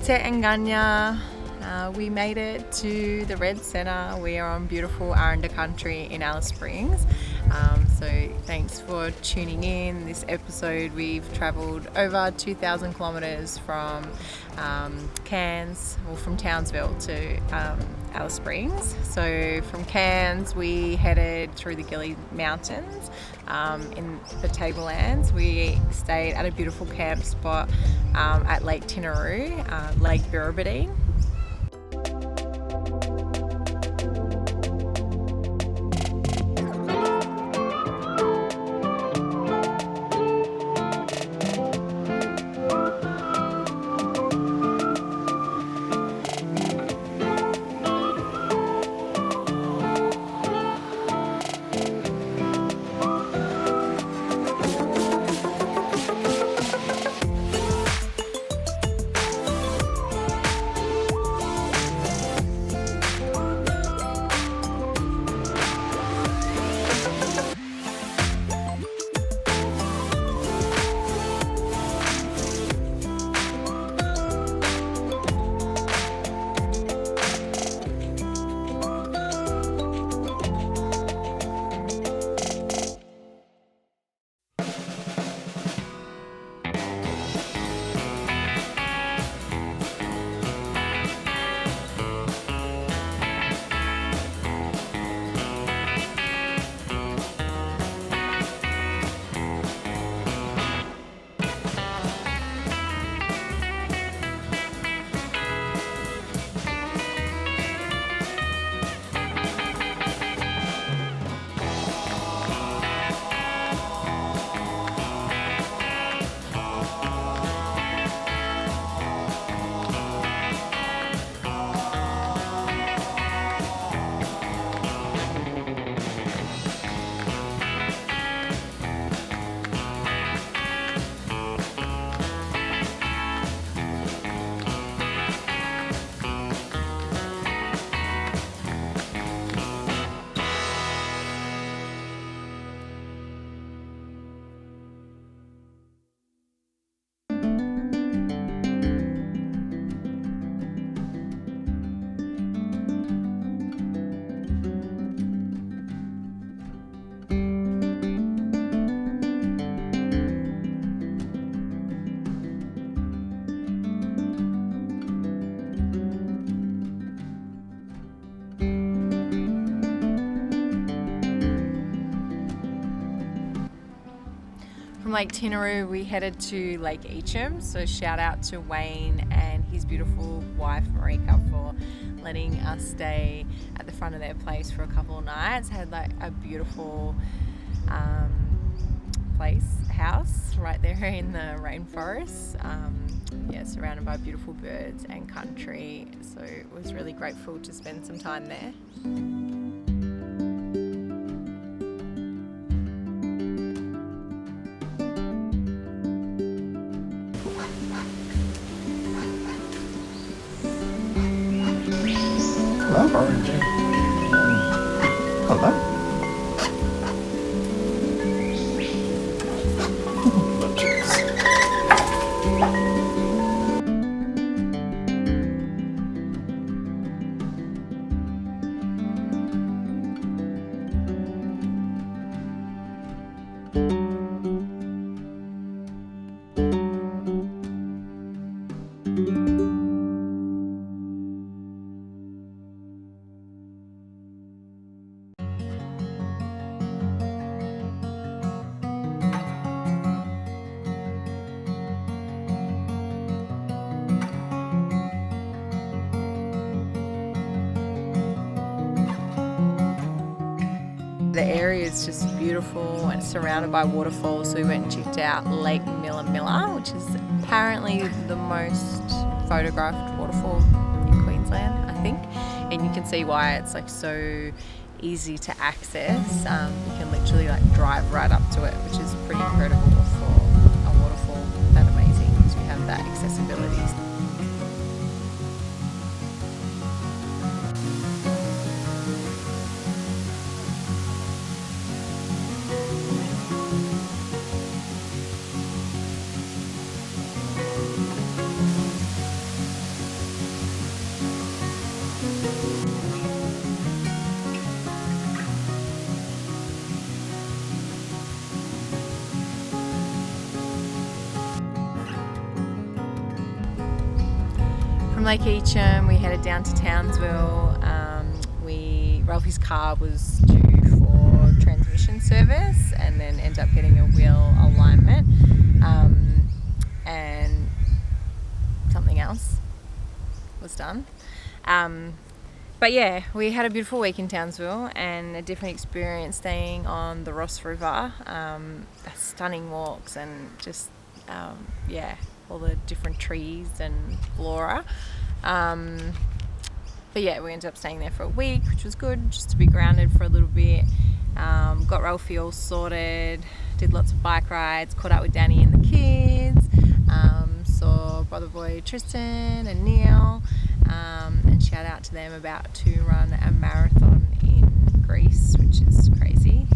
Te Nganya. We made it to the Red Centre. We are on beautiful Arrente country in Alice Springs. So thanks for tuning in. This episode we've travelled over 2,000 kilometres from Cairns, or from Townsville to Alice Springs. So from Cairns we headed through the Gili Mountains in the Tablelands. We stayed at a beautiful camp spot at Lake Tinaroo, Lake Birribidine. From Lake Tinaroo we headed to Lake Eacham, so shout out to Wayne and his beautiful wife Marika for letting us stay at the front of their place for a couple of nights. Had like a beautiful house right there in the rainforest, surrounded by beautiful birds and country, so it was really grateful to spend some time there. Hello, Arrente. Hello. The area is just beautiful and it's surrounded by waterfalls, so we went and checked out Lake Milla, which is apparently the most photographed waterfall in Queensland, I think, and you can see why it's like so easy to access. You can literally like drive right up to it, which is pretty incredible for a waterfall that amazing, because we have that accessibility. from Lake Eacham, we headed down to Townsville. Ralphie's car was due for transmission service and then ended up getting a wheel alignment and something else was done. But yeah, we had a beautiful week in Townsville and a different experience staying on the Ross River. Stunning walks and just, all the different trees and flora. But yeah, we ended up staying there for a week, which was good, just to be grounded for a little bit. Got Ralphie all sorted, did lots of bike rides, caught up with Danny and the kids, saw brother boy Tristan and Neil, and shout out to them about to run a marathon in Greece, which is crazy.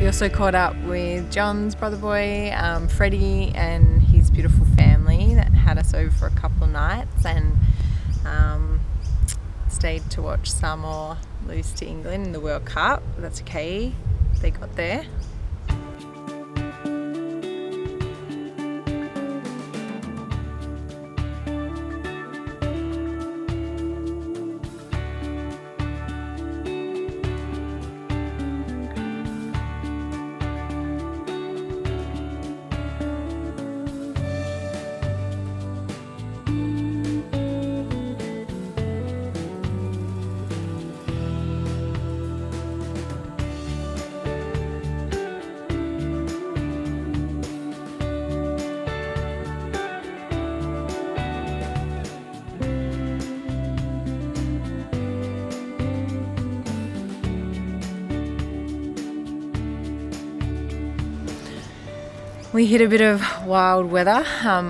We also caught up with John's brother boy, Freddie, and his beautiful family that had us over for a couple of nights, and stayed to watch Samoa lose to England in the World Cup. That's okay, they got there. We hit a bit of wild weather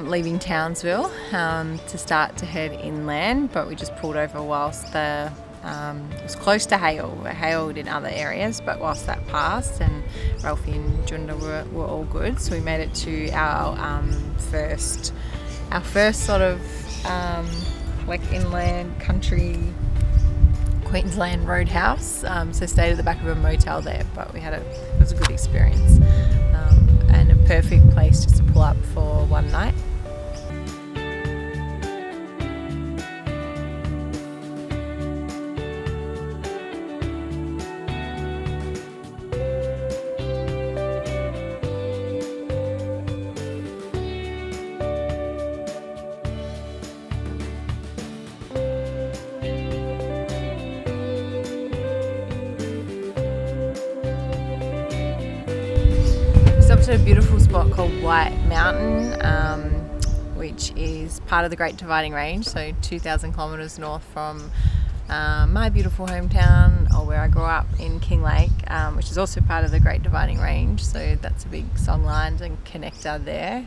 leaving Townsville to start to head inland, but we just pulled over whilst it was close to hail. It hailed in other areas, but whilst that passed, and Ralphie and Junda were all good, so we made it to our first sort of inland country Queensland roadhouse. So stayed at the back of a motel there, but it was a good experience. And a perfect place just to pull up for one night. To a beautiful spot called White Mountain, which is part of the Great Dividing Range, so 2,000 kilometres north from my beautiful hometown, or where I grew up in Kinglake, which is also part of the Great Dividing Range, so that's a big songline and connector there.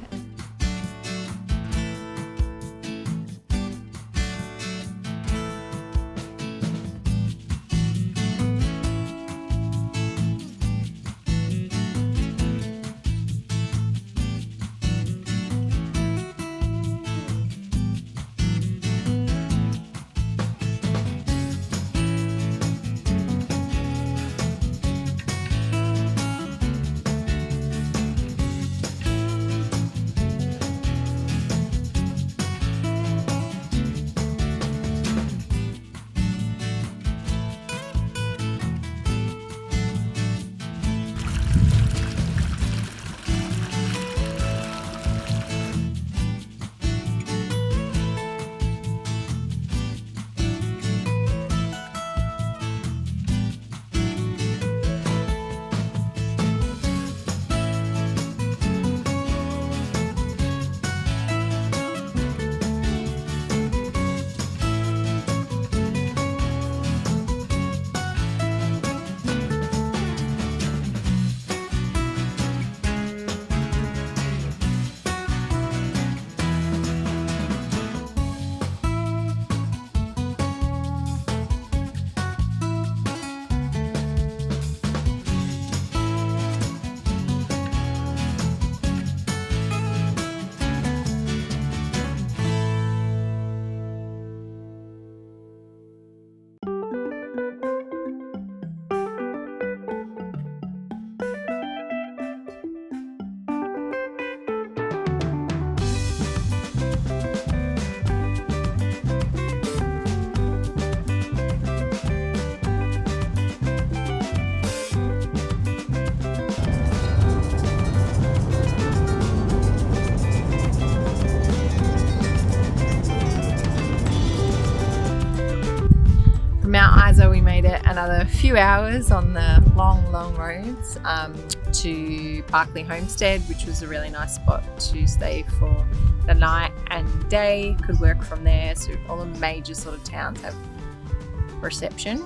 Mount Isa, we made it another few hours on the long roads to Barclay Homestead, which was a really nice spot to stay for the night and day. Could work from there, so all the major sort of towns have reception.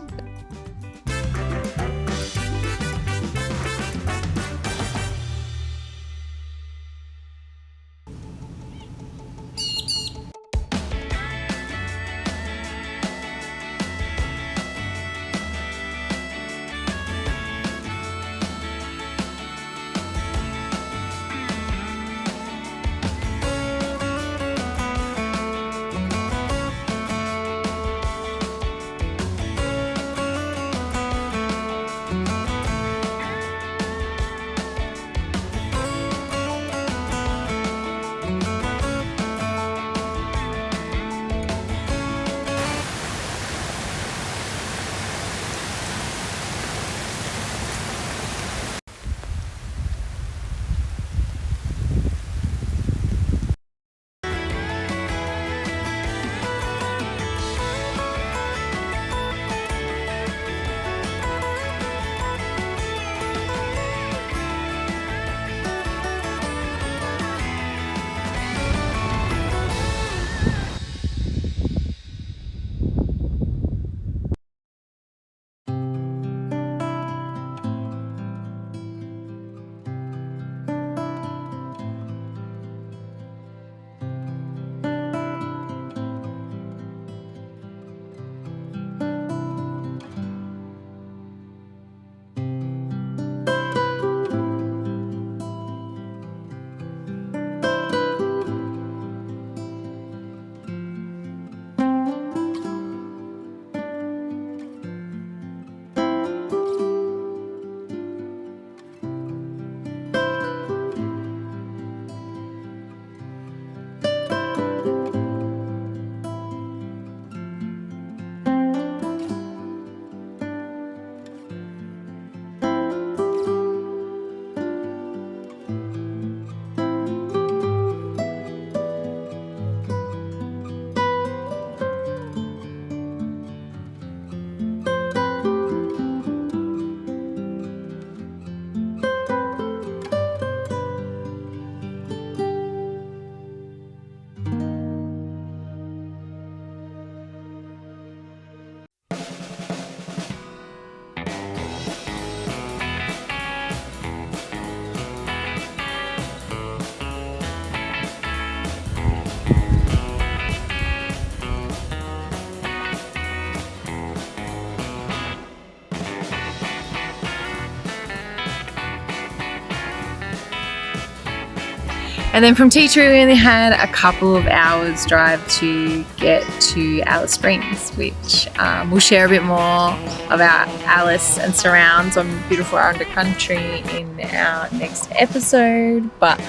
And then from Tinaroo, we only had a couple of hours drive to get to Alice Springs, which we'll share a bit more about Alice and surrounds on beautiful Arrente country in our next episode. But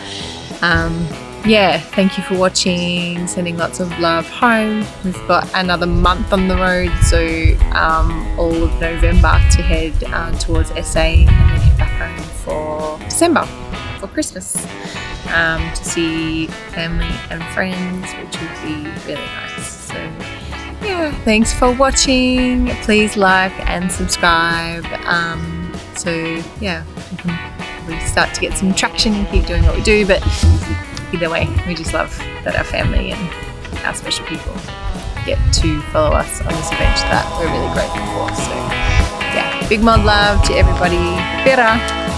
yeah, thank you for watching, sending lots of love home. We've got another month on the road, so all of November to head towards SA and then head back home for December, for Christmas. To see family and friends, which would be really nice. So yeah, thanks for watching. Please like and subscribe. So yeah, we can probably start to get some traction and keep doing what we do, but either way, we just love that our family and our special people get to follow us on this adventure that we're really grateful for. So yeah, big mod love to everybody. Better.